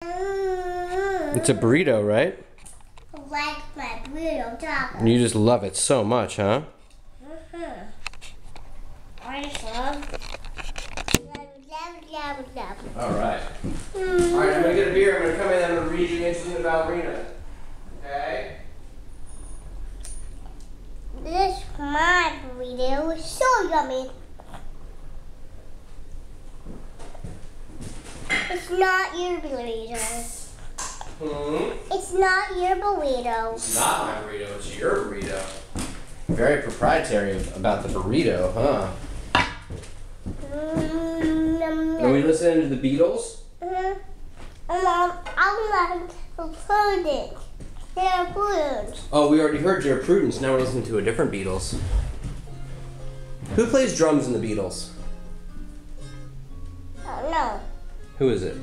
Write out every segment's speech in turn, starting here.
It's a burrito, right? I like my burrito taco. You just love it so much, huh? I just love. All right. All right, I'm gonna get a beer. I'm gonna come in and I'm gonna read you Angelina Ballerina. Okay? This my burrito is so yummy. It's not your burrito. It's not your burrito. It's not my burrito, it's your burrito. Very proprietary about the burrito, huh? Are we listening to the Beatles? I'm Prudence. They're Prudence. Oh, we already heard Jared Prudence. Now we're listening to a different Beatles. Who plays drums in the Beatles? Oh, no. Who is it?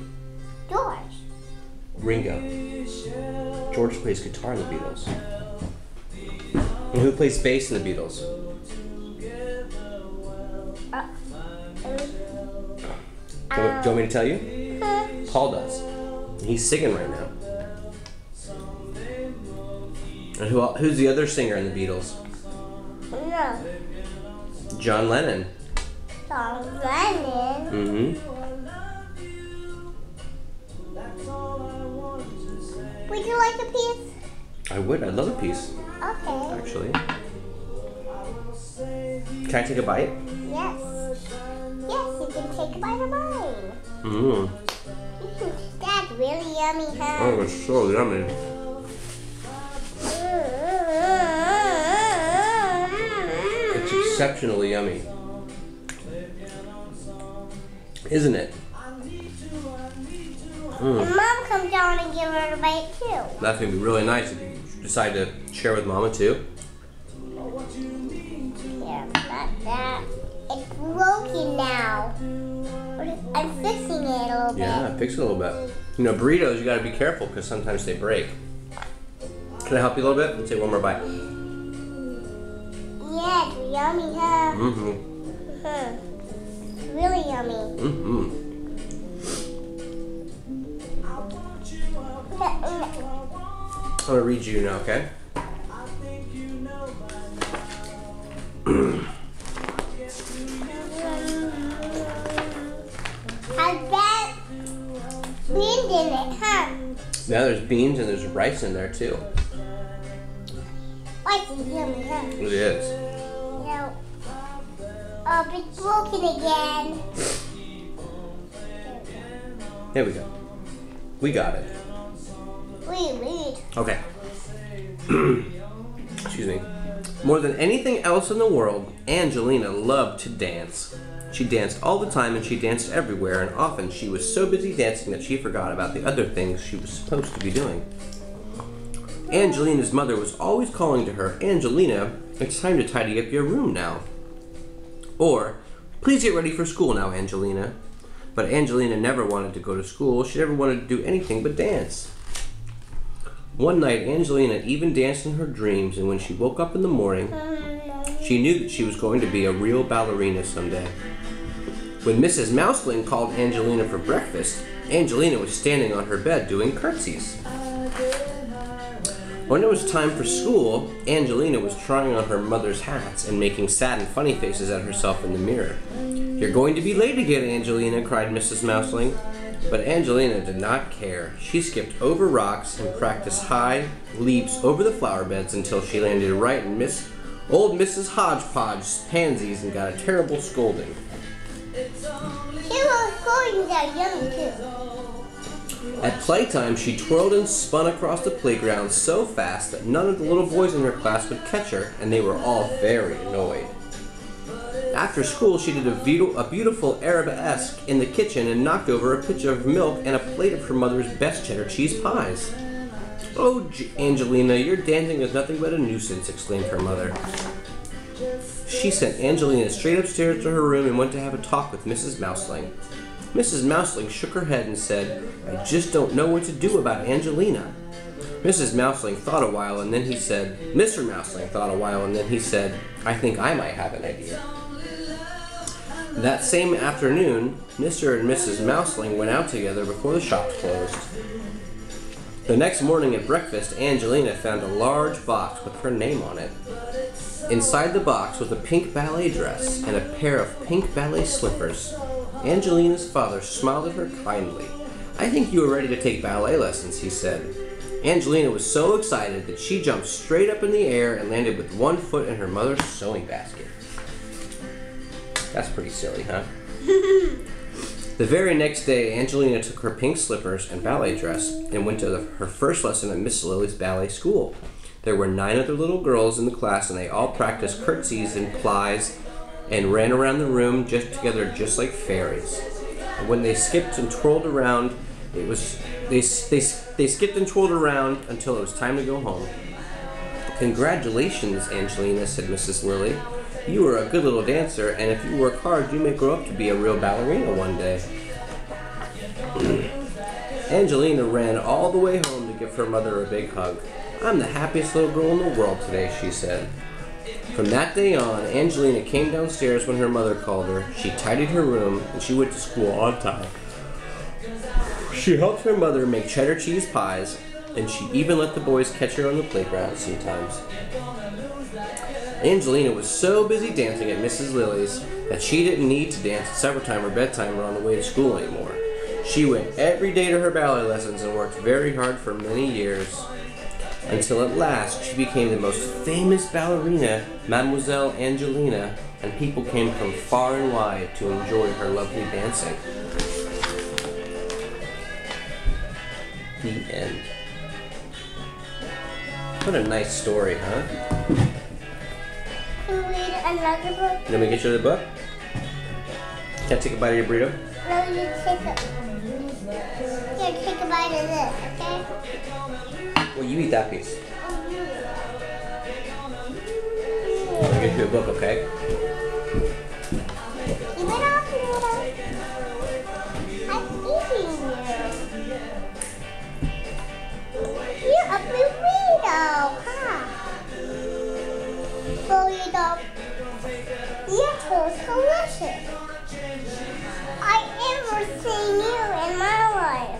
George. Ringo. George plays guitar in the Beatles. And who plays bass in the Beatles? Do you want me to tell you? Paul does. He's singing right now. And who's the other singer in the Beatles? No. John Lennon. John Lennon. Mm-hmm. Would you like a piece? I would. I'd love a piece, Okay. actually. Can I take a bite? Yes. Yes, you can take a bite of mine. Mmm. That's really yummy, huh? Oh, it's so yummy. It's exceptionally yummy. Isn't it? And Mom comes down and give her a bite too. That's going to be really nice if you decide to share with Mama too. Yeah, not that. It's broken now. I'm fixing it a little bit. Yeah, fix it a little bit. You know, burritos, you got to be careful because sometimes they break. Can I help you a little bit? Let's take one more bite. Yeah, it's yummy, huh? Mm-hmm. It's really yummy. Mm-hmm. I'm going to read you now, okay? I bet beans in it, huh? Yeah, there's beans and there's rice in there too. Rice is yummy, huh? It is. No. Oh, it's broken again. Here we go. We got it. Read. Okay. Excuse me. More than anything else in the world, Angelina loved to dance. She danced all the time and she danced everywhere, and often she was so busy dancing that she forgot about the other things she was supposed to be doing. Angelina's mother was always calling to her, "Angelina, it's time to tidy up your room now." Or, "Please get ready for school now, Angelina." But Angelina never wanted to go to school. She never wanted to do anything but dance. One night, Angelina even danced in her dreams, and when she woke up in the morning, she knew that she was going to be a real ballerina someday. When Mrs. Mouseling called Angelina for breakfast, Angelina was standing on her bed doing curtsies. When it was time for school, Angelina was trying on her mother's hats and making sad and funny faces at herself in the mirror. "You're going to be late again, Angelina," cried Mrs. Mouseling. But Angelina did not care. She skipped over rocks and practiced high leaps over the flower beds until she landed right in old Mrs. Hodgepodge's pansies and got a terrible scolding. She was going that yummy too. At playtime, she twirled and spun across the playground so fast that none of the little boys in her class would catch her, and they were all very annoyed. After school, she did a beautiful arabesque in the kitchen and knocked over a pitcher of milk and a plate of her mother's best cheddar cheese pies. "Oh, Angelina, your dancing is nothing but a nuisance," exclaimed her mother. She sent Angelina straight upstairs to her room and went to have a talk with Mrs. Mouseling. Mrs. Mouseling shook her head and said, "I just don't know what to do about Angelina." Mrs. Mouseling thought a while and then he said, Mr. Mouseling thought a while and then he said, "I think I might have an idea." That same afternoon, Mr. and Mrs. Mouseling went out together before the shops closed. The next morning at breakfast, Angelina found a large box with her name on it. Inside the box was a pink ballet dress and a pair of pink ballet slippers. Angelina's father smiled at her kindly. "I think you are ready to take ballet lessons," he said. Angelina was so excited that she jumped straight up in the air and landed with one foot in her mother's sewing basket. That's pretty silly, huh? The very next day, Angelina took her pink slippers and ballet dress and went to her first lesson at Miss Lily's ballet school. There were 9 other little girls in the class, and they all practiced curtsies and plies and ran around the room together just like fairies. And when they skipped and twirled around, they skipped and twirled around until it was time to go home. "Congratulations, Angelina," said Mrs. Lily. "You are a good little dancer, and if you work hard, you may grow up to be a real ballerina one day." Angelina ran all the way home to give her mother a big hug. "I'm the happiest little girl in the world today," she said. From that day on, Angelina came downstairs when her mother called her. She tidied her room, and she went to school on time. She helped her mother make cheddar cheese pies, and she even let the boys catch her on the playground sometimes. Angelina was so busy dancing at Mrs. Lily's that she didn't need to dance at supper time or bedtime or on the way to school anymore. She went every day to her ballet lessons and worked very hard for many years, until at last she became the most famous ballerina, Mademoiselle Angelina, and people came from far and wide to enjoy her lovely dancing. The end. What a nice story, huh? Can we read another book? Let me get you the book. Can I take a bite of your burrito? No, you take a... Here, take a bite of this, okay? Well, you eat that piece. I'll get you a book, okay? Keep it off, Noodle. I'm eating you. You're a burrito, huh? Burrito. You're so delicious. I ever seen you in my life.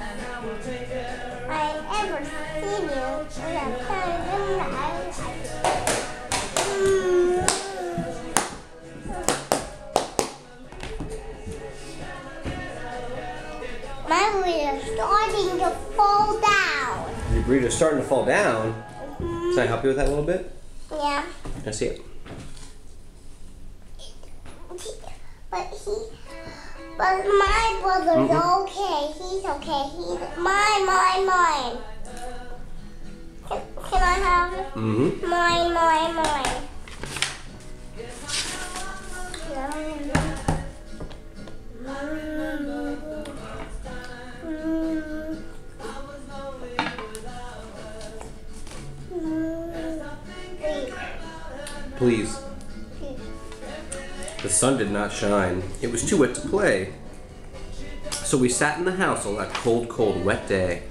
I ever seen you in a time in my life. My burrito's starting to fall down. Your burrito's starting to fall down. Can I help you with that a little bit? Yeah. Can I see it? But my brother's okay. He's okay. He's mine. Can I have it? Mm-hmm. Mine. Please. The sun did not shine. It was too wet to play. So we sat in the house on that cold, wet day.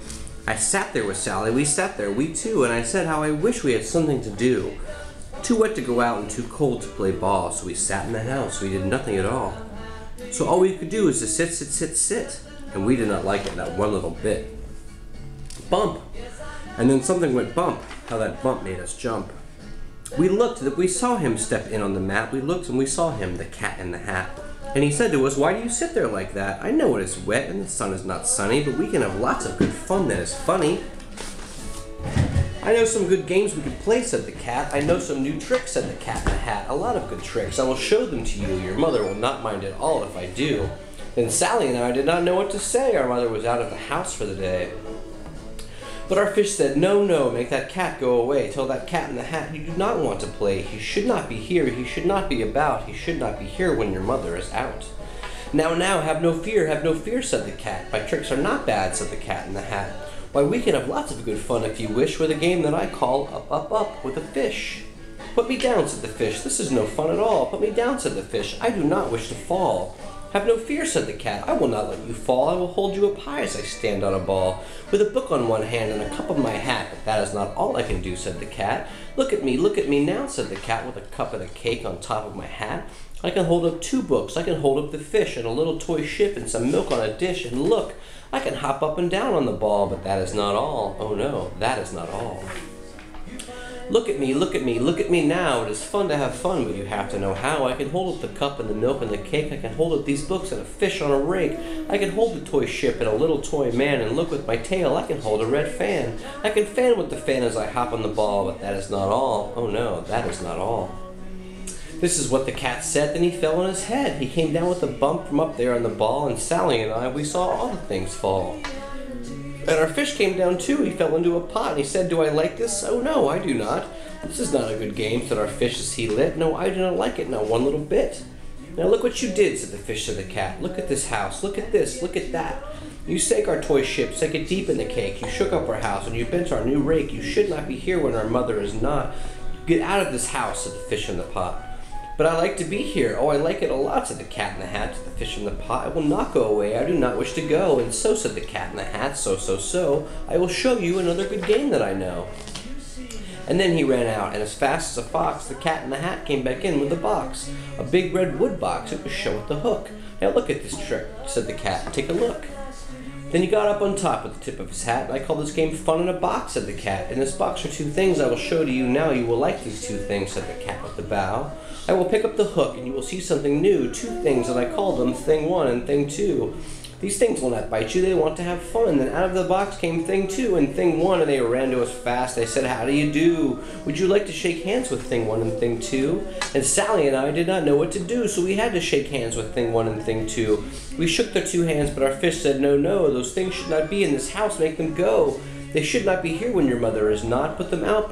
I sat there with Sally. We sat there, we two, and I said how I wish we had something to do. Too wet to go out and too cold to play ball, so we sat in the house. We did nothing at all. So all we could do was to sit. And we did not like it, not one little bit. Bump! And then something went bump. How that bump made us jump. We saw him step in on the mat. We looked and we saw him, the cat in the hat. And he said to us, "Why do you sit there like that? I know it is wet and the sun is not sunny, but we can have lots of good fun that is funny." "I know some good games we could play," said the cat. "I know some new tricks," said the cat in the hat. "A lot of good tricks. I will show them to you. Your mother will not mind at all if I do." Then Sally and I did not know what to say. Our mother was out of the house for the day. But our fish said, "No, make that cat go away. Tell that cat in the hat you do not want to play. He should not be here. He should not be about. He should not be here when your mother is out." Now, have no fear, said the cat. "My tricks are not bad," said the cat in the hat. "Why, we can have lots of good fun if you wish with a game that I call Up with a Fish." "Put me down," said the fish. "This is no fun at all. Put me down," said the fish. "I do not wish to fall." "Have no fear," said the cat. "I will not let you fall. I will hold you up high as I stand on a ball, with a book on one hand and a cup of my hat. But that is not all I can do," said the cat. Look at me now," said the cat, "with a cup and a cake on top of my hat. I can hold up 2 books. I can hold up the fish and a little toy ship and some milk on a dish. And look, I can hop up and down on the ball, but that is not all. Oh no, that is not all. Look at me, look at me, look at me now. It is fun to have fun, but you have to know how. I can hold up the cup and the milk and the cake. I can hold up these books and a fish on a rake. I can hold the toy ship and a little toy man. And look with my tail, I can hold a red fan. I can fan with the fan as I hop on the ball, but that is not all. Oh no, that is not all. This is what the cat said, then he fell on his head. He came down with a bump from up there on the ball, and Sally and I, we saw all the things fall. And our fish came down too. He fell into a pot, and he said, do I like this? Oh no, I do not. This is not a good game, said our fish as he lit. No, I do not like it, not one little bit. Now look what you did, said the fish to the cat. Look at this house, look at this, look at that. You sank our toy ship, sank it deep in the cake. You shook up our house, and you bent our new rake. You should not be here when our mother is not. Get out of this house, said the fish in the pot. But I like to be here. Oh, I like it a lot, said the cat in the hat to the fish in the pot. I will not go away. I do not wish to go. And so, said the cat in the hat, so, I will show you another good game that I know. And then he ran out, and as fast as a fox, the cat in the hat came back in with a box. A big red wood box. It was shown with the hook. Now look at this trick, said the cat. Take a look. Then he got up on top with the tip of his hat. I call this game Fun in a Box, said the cat. In this box are 2 things I will show to you now. You will like these 2 things, said the cat with the bow. I will pick up the hook, and you will see something new. 2 things, and I call them Thing 1 and Thing 2. These things will not bite you, they want to have fun. Then out of the box came Thing 2 and Thing 1, and they ran to us fast. They said, how do you do? Would you like to shake hands with Thing 1 and Thing 2? And Sally and I did not know what to do, so we had to shake hands with Thing 1 and Thing 2. We shook their 2 hands, but our fish said, no, no, those things should not be in this house, make them go. They should not be here when your mother is not. Put them out,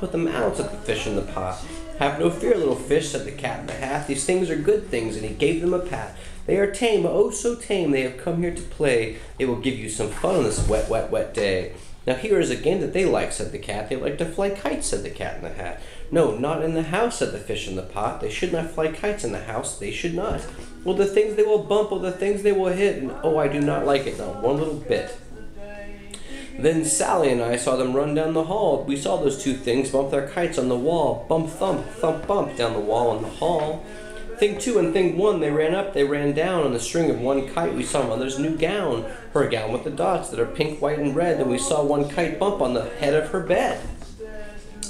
said the fish in the pot. Have no fear, little fish, said the cat in the hat. These things are good things, and he gave them a pat. They are tame, oh so tame, they have come here to play. They will give you some fun on this wet, wet, wet day. Now here is a game that they like, said the cat. They like to fly kites, said the cat in the hat. No, not in the house, said the fish in the pot. They should not fly kites in the house, they should not. Well, the things they will bump, oh, the things they will hit, and oh, I do not like it, not one little bit. Then Sally and I saw them run down the hall. We saw those 2 things bump their kites on the wall. Bump, thump, thump, bump, down the wall in the hall. Thing 2 and Thing 1, they ran up, they ran down. On the string of one kite, we saw Mother's new gown. Her gown with the dots that are pink, white, and red. Then we saw one kite bump on the head of her bed.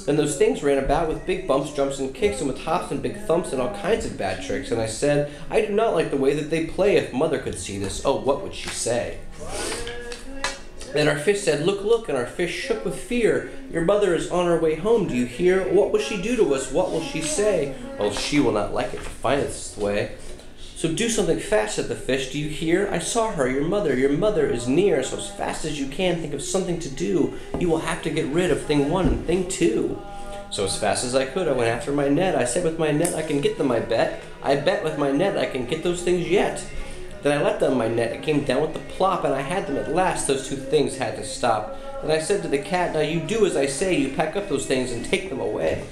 Then those things ran about with big bumps, jumps, and kicks, and with hops and big thumps and all kinds of bad tricks. And I said, I do not like the way that they play. If Mother could see this, oh, what would she say? Then our fish said, look, look, and our fish shook with fear. Your mother is on her way home, do you hear? What will she do to us? What will she say? Oh, she will not like it to find us this way. So do something fast, said the fish, do you hear? I saw her, your mother is near. So as fast as you can, think of something to do. You will have to get rid of Thing 1 and Thing 2. So as fast as I could, I went after my net. I said with my net I can get them, I bet. I bet with my net I can get those things yet. Then I let down my net, it came down with the plop, and I had them at last. Those 2 things had to stop. Then I said to the cat, now you do as I say, you pack up those things and take them away.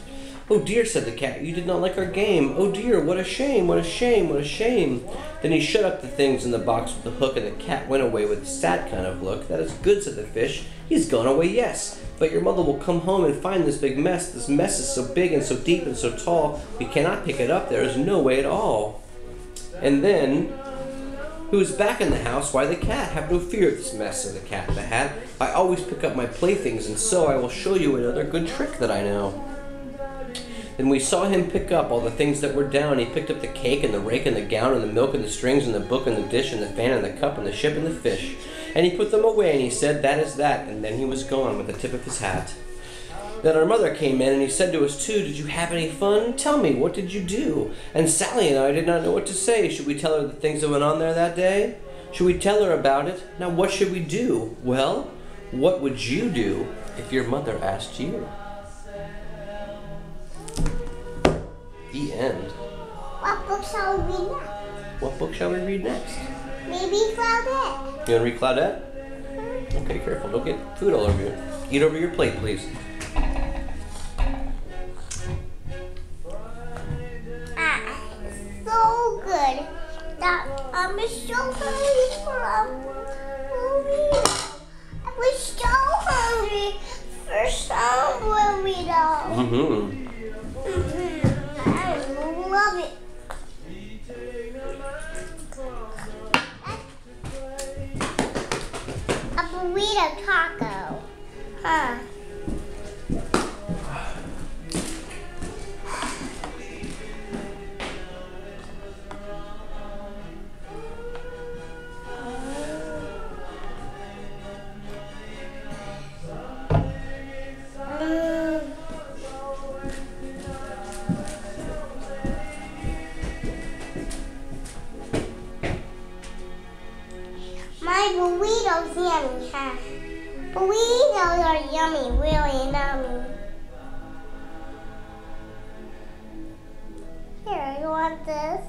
Oh dear, said the cat, you did not like our game. Oh dear, what a shame, what a shame, what a shame. Then he shut up the things in the box with the hook, and the cat went away with a sad kind of look. That is good, said the fish. He's gone away, yes. But your mother will come home and find this big mess. This mess is so big and so deep and so tall, we cannot pick it up. There is no way at all. And then, who is back in the house? Why, the cat. Have no fear of this mess, said the cat in the hat. I always pick up my playthings, and so I will show you another good trick that I know. Then we saw him pick up all the things that were down. He picked up the cake and the rake and the gown and the milk and the strings and the book and the dish and the fan and the cup and the ship and the fish. And he put them away, and he said, that is that. And then he was gone with the tip of his hat. Then our mother came in, and he said to us too, did you have any fun? Tell me, what did you do? And Sally and I did not know what to say. Should we tell her the things that went on there that day? Should we tell her about it? Now what should we do? Well, what would you do if your mother asked you? The end. What book shall we read next? What book shall we read next? Maybe Claudette. You want to read Claudette? Okay, careful. Don't get food all over you. Eat over your plate, please. So good. That I'm so hungry for movie. I was so hungry for some movie though. I love it. those are yummy, really yummy. Here, you want this?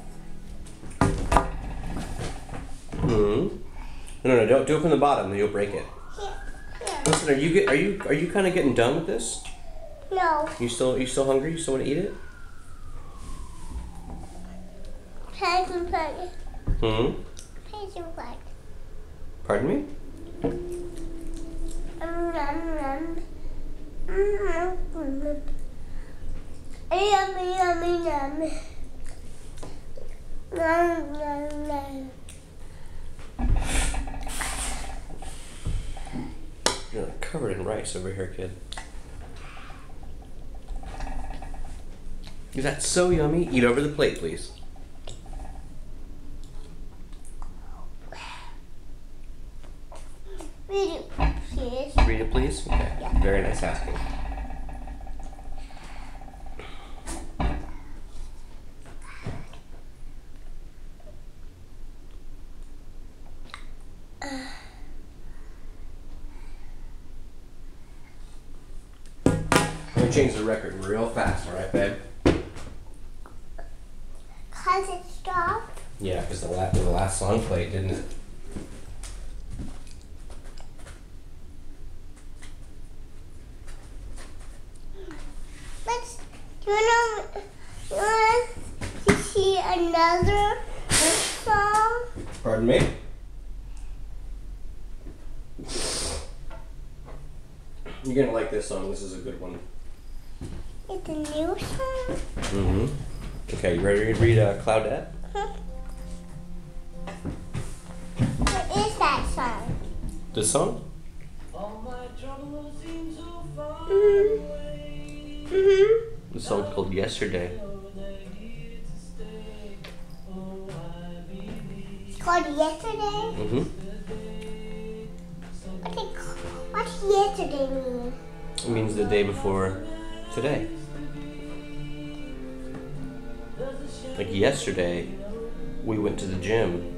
No, don't do it from the bottom, then you'll break it. Here. Listen, are you kind of getting done with this? No. You still hungry? You still want to eat it? Paper plate. Paper plate. Pardon me? Yummy, yummy, yummy. Nom, nom, nom. You're covered in rice over here, kid. Is that so yummy? Eat over the plate, please. Read it, please. Read it, please? Okay. Yeah. Very nice asking. I'm gonna change the record real fast, alright, babe? Cause it stopped. Yeah, because the last song played, didn't it? Let's. Do you want to see another song? Pardon me? You're gonna like this song. This is a good one. It's a new song. Mm-hmm. Okay, you ready to read Claudette? What is that song? This song? This song's called Yesterday. It's called Yesterday. Mm-hmm. What's yesterday mean? It means the day before today. Like yesterday, we went to the gym.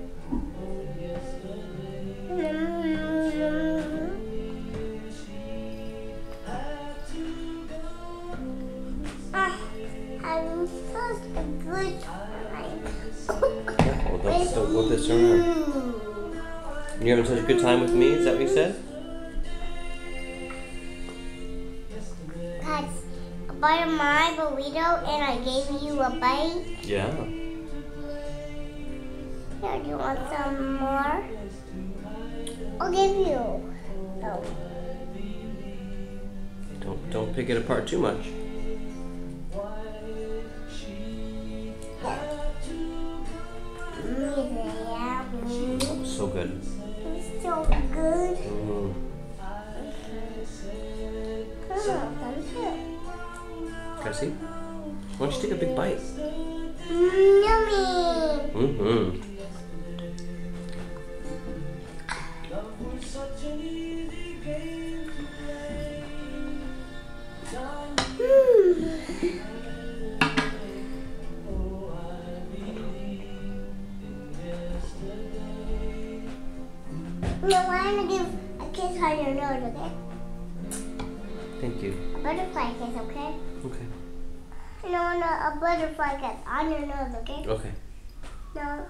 I'm such a good time. Yeah, well, don't still whip this around. You having such a good time with me? Is that what you said? Because I bought my burrito and I gave you a bite. Yeah. Here, do you want some more? I'll give you. No. Don't pick it apart too much. So good. It's so good. Mm. Come on, come here. Can I see? Why don't you take a big bite? Yummy. Mm-hmm. No, I'm gonna give a kiss on your nose, okay? Thank you. A butterfly kiss, okay? Okay. No, a butterfly kiss on your nose, okay? Okay. No.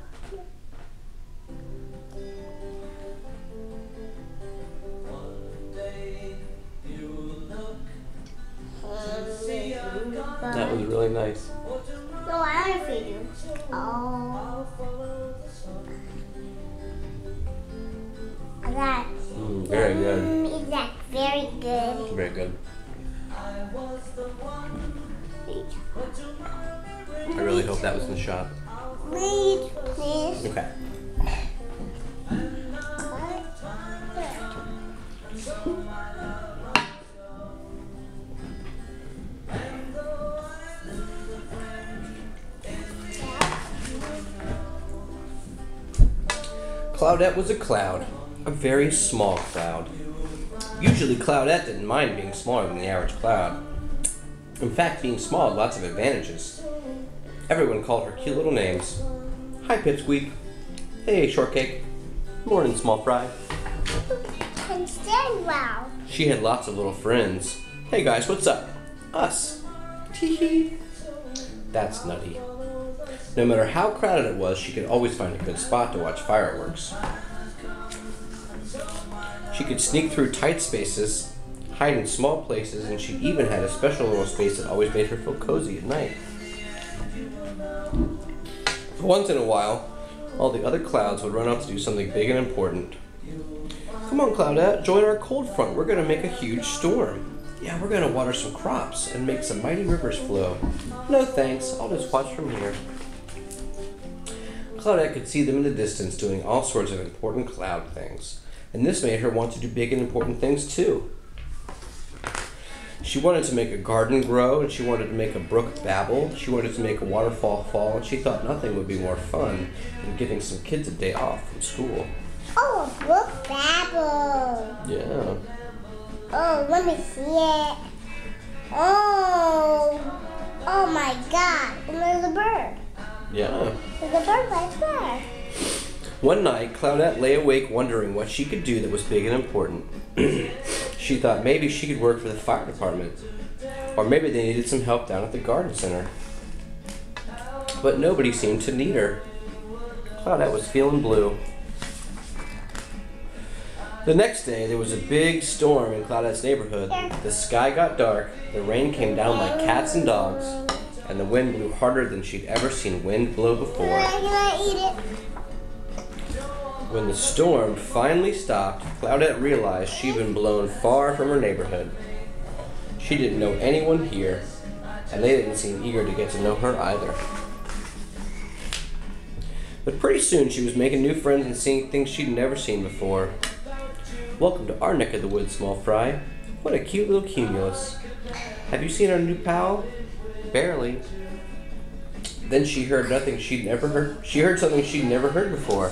That was really nice. No, I want to feed you. Oh. That. Very good. Is that very good? Very good. I really hope that was in the shot. Read, please. Okay. Claudette was a cloud, a very small cloud. Usually Claudette didn't mind being smaller than the average cloud. In fact, being small had lots of advantages. Everyone called her cute little names. Hi, Pipsqueak. Hey, Shortcake. Morning, Small Fry. And stand well. She had lots of little friends. Hey guys, what's up? Us. Tee-hee. That's nutty. No matter how crowded it was, she could always find a good spot to watch fireworks. She could sneak through tight spaces, hide in small places, and she even had a special little space that always made her feel cozy at night. Once in a while, all the other clouds would run out to do something big and important. Come on, Cloudette, join our cold front. We're going to make a huge storm. Yeah, we're going to water some crops and make some mighty rivers flow. No thanks, I'll just watch from here. Claudette could see them in the distance doing all sorts of important cloud things, and this made her want to do big and important things too. She wanted to make a garden grow, and she wanted to make a brook babble. She wanted to make a waterfall fall, and she thought nothing would be more fun than giving some kids a day off from school. Oh, a brook babble. Yeah. Oh, let me see it. Oh my God. And there's a bird. Yeah. There's a bird right there. One night, Claudette lay awake wondering what she could do that was big and important. She thought maybe she could work for the fire department, or maybe they needed some help down at the garden center. But nobody seemed to need her. Claudette was feeling blue. The next day, there was a big storm in Claudette's neighborhood. The sky got dark, the rain came down like cats and dogs, and the wind blew harder than she'd ever seen wind blow before. Can I eat it? When the storm finally stopped, Claudette realized she'd been blown far from her neighborhood. She didn't know anyone here, and they didn't seem eager to get to know her either. But pretty soon she was making new friends and seeing things she'd never seen before. Welcome to our neck of the woods, small fry. What a cute little cumulus. Have you seen our new pal? Barely. Then she heard something she'd never heard. She heard something she'd never heard before.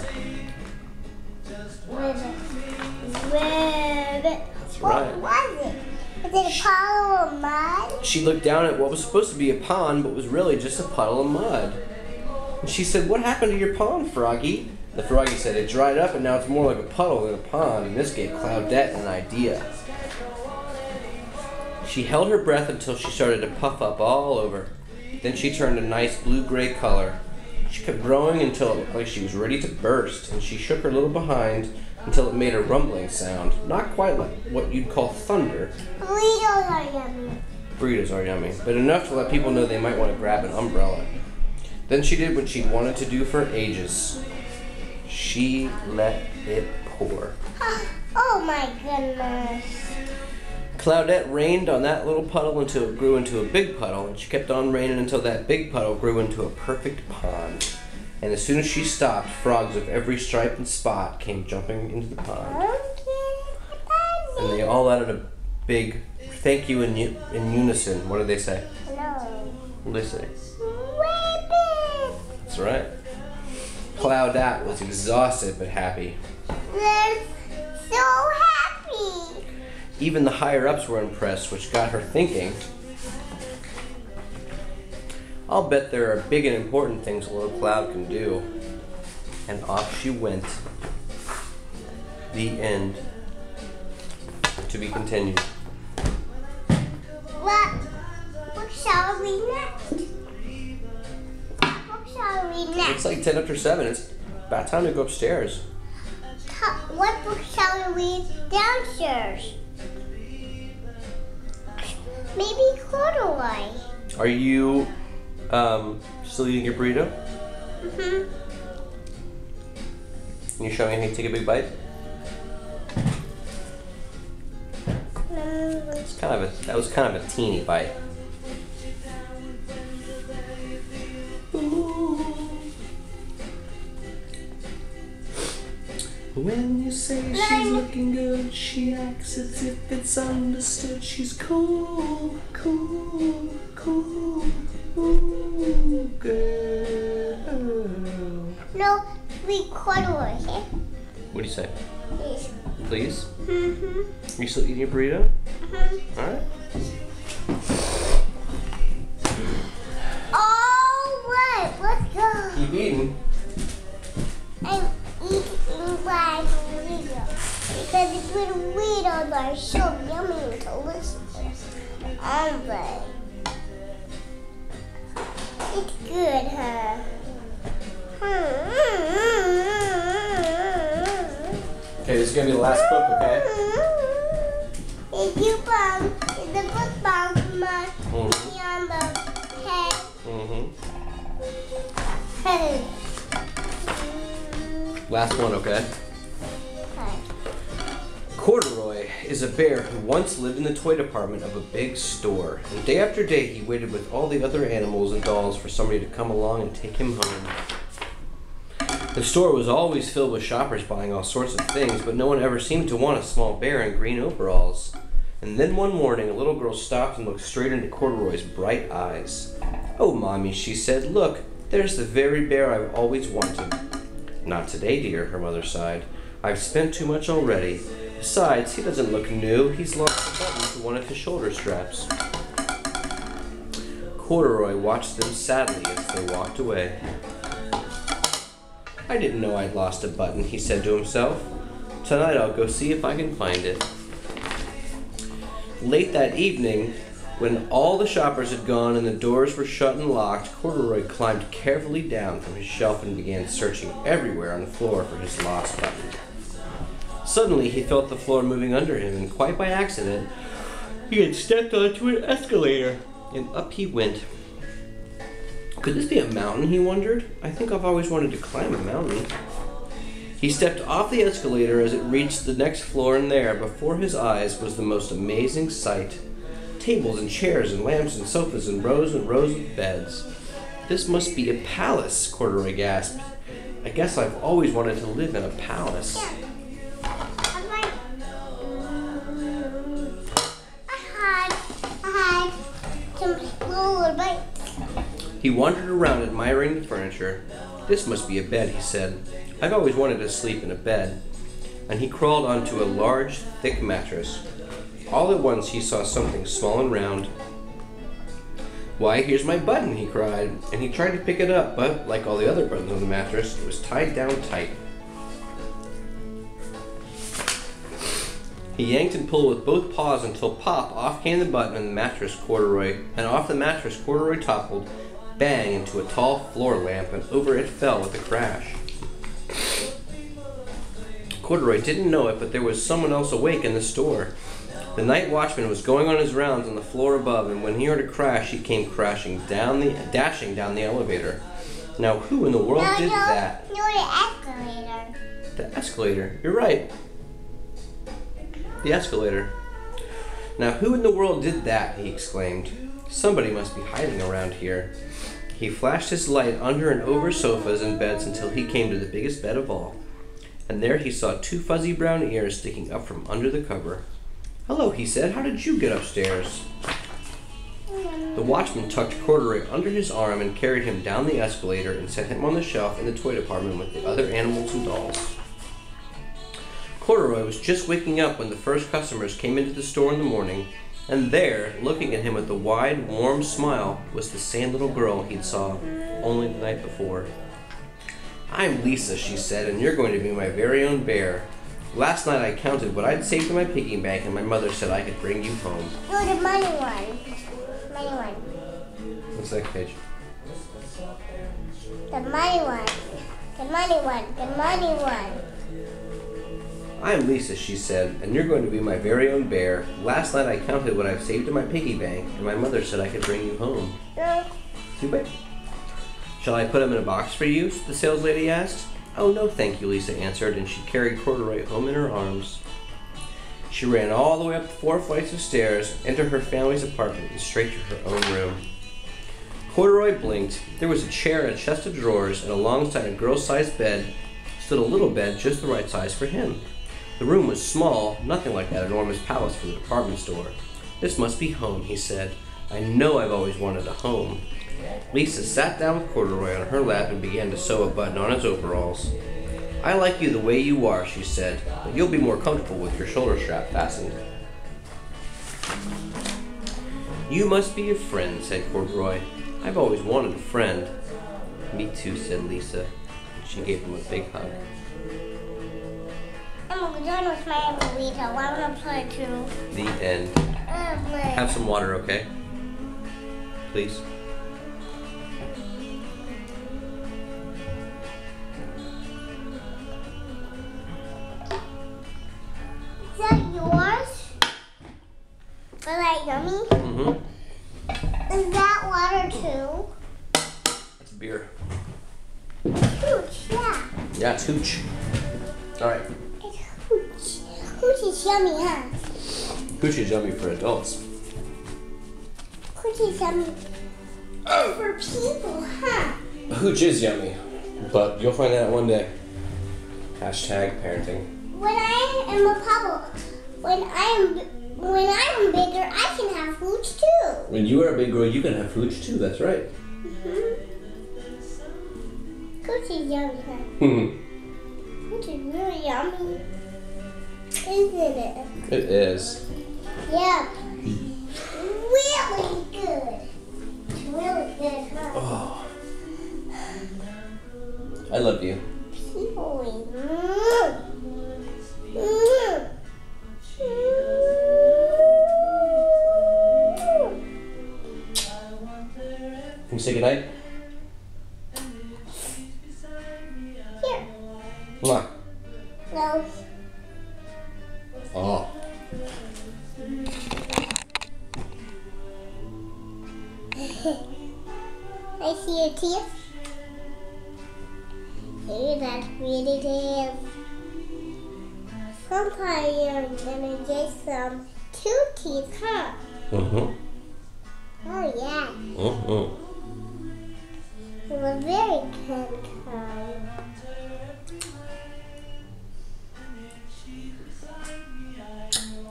That's right. What was it? Was it a puddle of mud? She looked down at what was supposed to be a pond, but was really just a puddle of mud. And she said, "What happened to your pond, Froggy?" The Froggy said, "It dried up and now it's more like a puddle than a pond," and this gave Claudette an idea. She held her breath until she started to puff up all over. Then she turned a nice blue-gray color. She kept growing until it looked like she was ready to burst, and she shook her little behind until it made a rumbling sound. Not quite like what you'd call thunder. Burritos are yummy. Burritos are yummy, but enough to let people know they might want to grab an umbrella. Then she did what she'd wanted to do for ages. She let it pour. Oh my goodness. Claudette rained on that little puddle until it grew into a big puddle, and she kept on raining until that big puddle grew into a perfect pond. And as soon as she stopped, frogs of every stripe and spot came jumping into the pond. And they all added a big thank you in unison. What did they say? Hello. What did they say? Rabbit. That's right. Claudette was exhausted but happy. They're so happy. Even the higher-ups were impressed, which got her thinking. I'll bet there are big and important things a little cloud can do. And off she went. The end. To be continued. What shall we read next? What shall we read next? It's like 10 after 7. It's about time to go upstairs. What book shall we read downstairs? Maybe Corduroy. Are you still eating your burrito? Mm-hmm. Can you show me how you take a big bite? That was kind of a teeny bite. When you say she's looking good, she acts as if it's understood. She's cool, cool, cool, ooh, girl. No, we Corduroy, okay? What do you say? Please. Please? Mm-hmm. Are you still eating your burrito? Mm-hmm. Alright. All right, let's go. Keep eating. I'm eating my burrito. Because the burritos are so yummy and delicious. Aren't they? It's good, huh? Okay, this is gonna be the last book, okay? Is the book bound on the head? Hey. Last one, okay? Corduroy is a bear who once lived in the toy department of a big store. And day after day, he waited with all the other animals and dolls for somebody to come along and take him home. The store was always filled with shoppers buying all sorts of things, but no one ever seemed to want a small bear in green overalls. And then one morning, a little girl stopped and looked straight into Corduroy's bright eyes. "Oh, Mommy," she said, "look, there's the very bear I've always wanted." "Not today, dear," her mother sighed. "I've spent too much already. Besides, he doesn't look new. He's lost a button to one of his shoulder straps." Corduroy watched them sadly as they walked away. "I didn't know I'd lost a button," he said to himself. "Tonight I'll go see if I can find it." Late that evening, when all the shoppers had gone and the doors were shut and locked, Corduroy climbed carefully down from his shelf and began searching everywhere on the floor for his lost button. Suddenly, he felt the floor moving under him, and quite by accident, he had stepped onto an escalator, and up he went. Could this be a mountain, he wondered? I think I've always wanted to climb a mountain. He stepped off the escalator as it reached the next floor, and there, before his eyes, was the most amazing sight. Tables and chairs and lamps and sofas and rows of beds. "This must be a palace," Corduroy gasped. "I guess I've always wanted to live in a palace." I had some roller bikes. He wandered around admiring the furniture. "This must be a bed," he said. "I've always wanted to sleep in a bed." And he crawled onto a large, thick mattress. All at once he saw something small and round. "Why, here's my button," he cried, and he tried to pick it up, but, like all the other buttons on the mattress, it was tied down tight. He yanked and pulled with both paws until pop, off came the button and the mattress off the mattress Corduroy toppled, bang, into a tall floor lamp, and over it fell with a crash. Corduroy didn't know it, but there was someone else awake in the store. The night watchman was going on his rounds on the floor above, and when he heard a crash, he came dashing down the elevator. Now, who in the world did that? No, the escalator. The escalator. You're right. The escalator. "Now, who in the world did that?" he exclaimed. "Somebody must be hiding around here." He flashed his light under and over sofas and beds until he came to the biggest bed of all. And there he saw two fuzzy brown ears sticking up from under the cover. "Hello," he said. "How did you get upstairs?" The watchman tucked Corduroy under his arm and carried him down the escalator and set him on the shelf in the toy department with the other animals and dolls. Corduroy was just waking up when the first customers came into the store in the morning, and there, looking at him with a wide, warm smile, was the same little girl he'd saw only the night before. "I'm Lisa," she said, "and you're going to be my very own bear. Last night I counted what I'd saved in my piggy bank, and my mother said I could bring you home." No, the money one. Money one. What's the next page? The money one. The money one. The money one. "I'm Lisa," she said, "and you're going to be my very own bear. Last night I counted what I've saved in my piggy bank, and my mother said I could bring you home." No. Too bad. "Shall I put him in a box for you?" the sales lady asked. "Oh, no, thank you," Lisa answered, and she carried Corduroy home in her arms. She ran all the way up 4 flights of stairs, entered her family's apartment, and straight to her own room. Corduroy blinked. There was a chair and a chest of drawers, and alongside a girl-sized bed stood a little bed just the right size for him. The room was small, nothing like that enormous palace from the department store. "This must be home," he said. "I know I've always wanted a home." Lisa sat down with Corduroy on her lap and began to sew a button on his overalls. "I like you the way you are," she said, "but you'll be more comfortable with your shoulder strap fastened." "You must be a friend," said Corduroy. "I've always wanted a friend." "Me too," said Lisa. She gave him a big hug. I'm going done with my burrito. I want to play too. The end. Have some water, okay? Please. Is that yours? Is that yummy? Mm-hmm. Is that water too? That's beer. Hooch, yeah. Yeah, it's hooch. All right. It's hooch. Hooch is yummy, huh? Hooch is yummy for adults. Hooch is yummy for people, huh? Hooch is yummy, but you'll find out one day. Hashtag parenting. When I am a pebble, when I'm bigger, I can have hooch too. When you are a big girl, you can have hooch too. That's right. Hooch is yummy, huh? Hmm. Hooch is really yummy, isn't it? It is. Yeah. Really good. It's really good, huh? Oh. I love you. People Can you say goodnight? Here. Mwah. No. Oh. I see your teeth. Hey, that's really good. Sometimes you're gonna get some two teeth, huh? Mm-hmm. Oh yeah. Mm-hmm. It was very good time.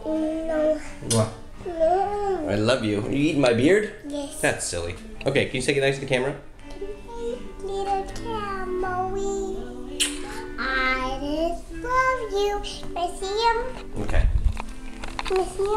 No. Mwah. No. I love you. Are you eating my beard? Yes. That's silly. Okay, can you say goodnight to the camera? Little Camry, I just love you. Can I see him? Okay. Can I see him?